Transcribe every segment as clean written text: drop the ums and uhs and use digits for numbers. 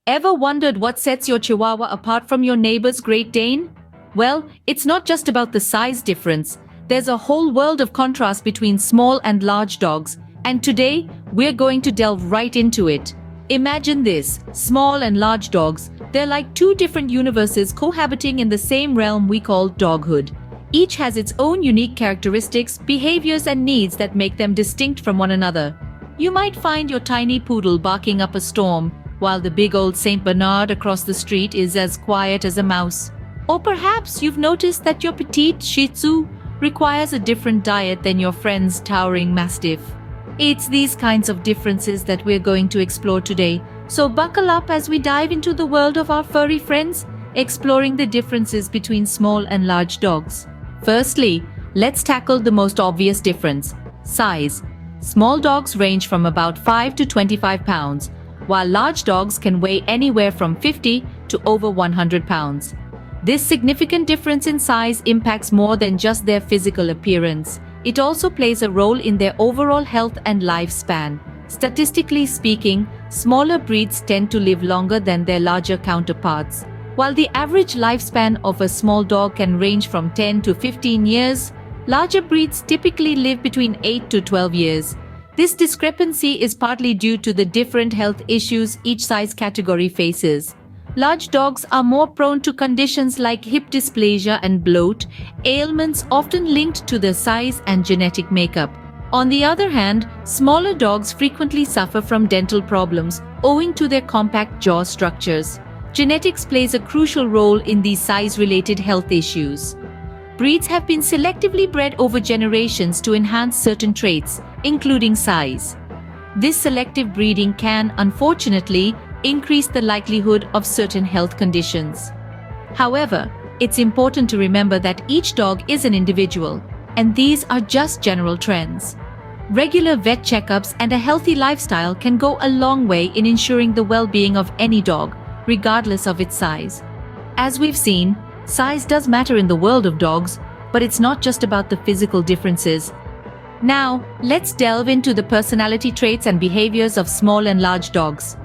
Ever wondered what sets your Chihuahua apart from your neighbor's Great Dane? Well, it's not just about the size difference. There's a whole world of contrast between small and large dogs, and today we're going to delve right into it. Imagine this: small and large dogs. They're like two different universes cohabiting in the same realm we call doghood. Each has its own unique characteristics, behaviors, and needs that make them distinct from one another. You might find your tiny poodle barking up a storm, while the big old Saint Bernard across the street is as quiet as a mouse. Or perhaps you've noticed that your petite Shih Tzu requires a different diet than your friend's towering Mastiff. It's these kinds of differences that we're going to explore today, so buckle up as we dive into the world of our furry friends, exploring the differences between small and large dogs. Firstly, let's tackle the most obvious difference: size. Small dogs range from about 5 to 25 pounds, while large dogs can weigh anywhere from 50 to over 100 pounds. This significant difference in size impacts more than just their physical appearance. It also plays a role in their overall health and lifespan. Statistically speaking, smaller breeds tend to live longer than their larger counterparts. While the average lifespan of a small dog can range from 10 to 15 years, larger breeds typically live between 8 to 12 years. This discrepancy is partly due to the different health issues each size category faces. Large dogs are more prone to conditions like hip dysplasia and bloat, ailments often linked to their size and genetic makeup. On the other hand, smaller dogs frequently suffer from dental problems owing to their compact jaw structures. Genetics plays a crucial role in these size-related health issues. Breeds have been selectively bred over generations to enhance certain traits, including size. This selective breeding can, unfortunately, increase the likelihood of certain health conditions. However, it's important to remember that each dog is an individual, and these are just general trends. Regular vet checkups and a healthy lifestyle can go a long way in ensuring the well-being of any dog, regardless of its size. As we've seen, size does matter in the world of dogs, but it's not just about the physical differences. Now, let's delve into the personality traits and behaviors of small and large dogs.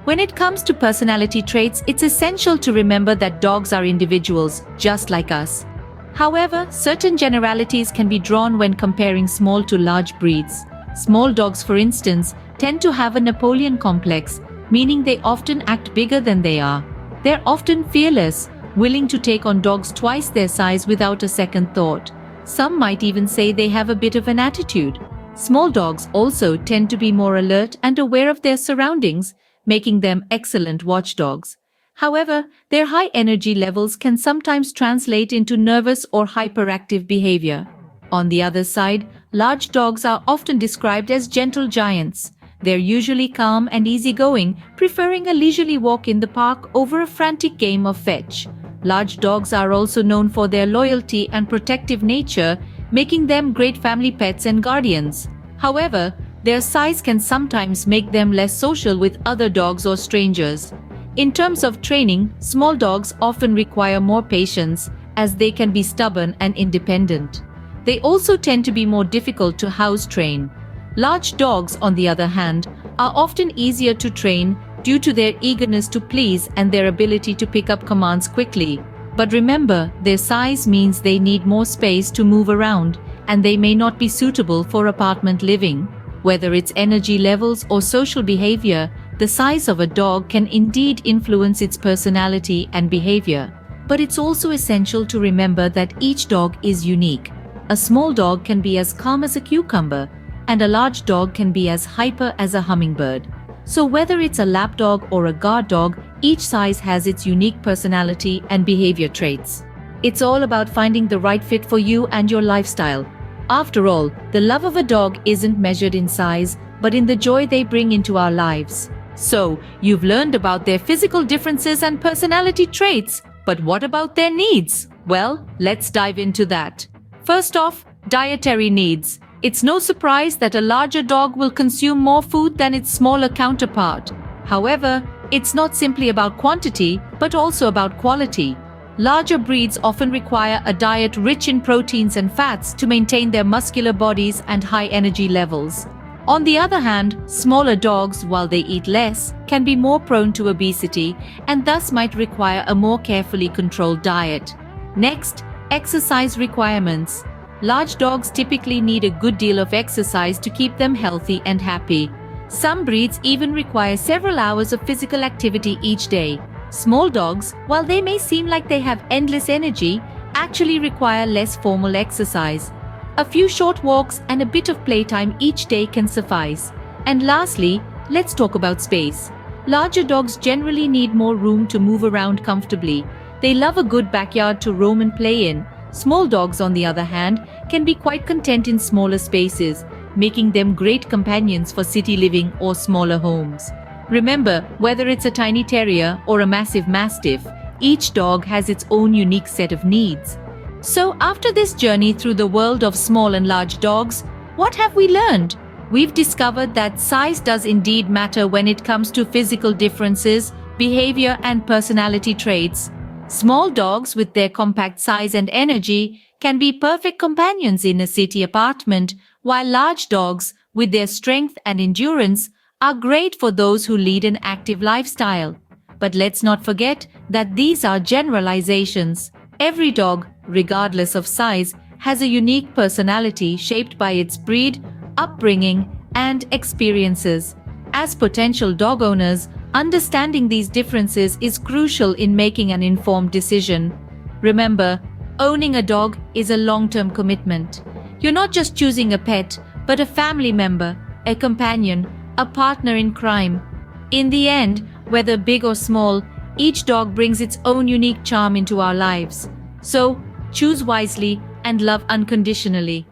When it comes to personality traits, it's essential to remember that dogs are individuals, just like us. However, certain generalities can be drawn when comparing small to large breeds. Small dogs, for instance, tend to have a Napoleon complex, meaning they often act bigger than they are. They're often fearless, willing to take on dogs twice their size without a second thought. Some might even say they have a bit of an attitude. Small dogs also tend to be more alert and aware of their surroundings, making them excellent watchdogs. However, their high energy levels can sometimes translate into nervous or hyperactive behavior. On the other side, large dogs are often described as gentle giants. They're usually calm and easygoing, preferring a leisurely walk in the park over a frantic game of fetch. Large dogs are also known for their loyalty and protective nature, making them great family pets and guardians. However, their size can sometimes make them less social with other dogs or strangers. In terms of training, small dogs often require more patience, as they can be stubborn and independent. They also tend to be more difficult to house train. Large dogs, on the other hand, are often easier to train due to their eagerness to please and their ability to pick up commands quickly. But remember, their size means they need more space to move around, and they may not be suitable for apartment living. Whether it's energy levels or social behavior, the size of a dog can indeed influence its personality and behavior. But it's also essential to remember that each dog is unique. A small dog can be as calm as a cucumber, and a large dog can be as hyper as a hummingbird. So whether it's a lapdog or a guard dog, each size has its unique personality and behavior traits. It's all about finding the right fit for you and your lifestyle. After all, the love of a dog isn't measured in size, but in the joy they bring into our lives. So, you've learned about their physical differences and personality traits, but what about their needs? Well, let's dive into that. First off, dietary needs. It's no surprise that a larger dog will consume more food than its smaller counterpart. However, it's not simply about quantity, but also about quality. Larger breeds often require a diet rich in proteins and fats to maintain their muscular bodies and high energy levels. On the other hand, smaller dogs, while they eat less, can be more prone to obesity and thus might require a more carefully controlled diet. Next, exercise requirements. Large dogs typically need a good deal of exercise to keep them healthy and happy. Some breeds even require several hours of physical activity each day. Small dogs, while they may seem like they have endless energy, actually require less formal exercise. A few short walks and a bit of playtime each day can suffice. And lastly, let's talk about space. Larger dogs generally need more room to move around comfortably. They love a good backyard to roam and play in. Small dogs, on the other hand, can be quite content in smaller spaces, making them great companions for city living or smaller homes. Remember, whether it's a tiny terrier or a massive mastiff, each dog has its own unique set of needs. So after this journey through the world of small and large dogs, what have we learned? We've discovered that size does indeed matter when it comes to physical differences, behavior and personality traits. Small dogs, with their compact size and energy, can be perfect companions in a city apartment, while large dogs, with their strength and endurance, are great for those who lead an active lifestyle. But let's not forget that these are generalizations. Every dog, regardless of size, has a unique personality shaped by its breed, upbringing, and experiences. As potential dog owners, understanding these differences is crucial in making an informed decision. Remember, owning a dog is a long-term commitment. You're not just choosing a pet, but a family member, a companion, a partner in crime. In the end, whether big or small, each dog brings its own unique charm into our lives. So, choose wisely and love unconditionally.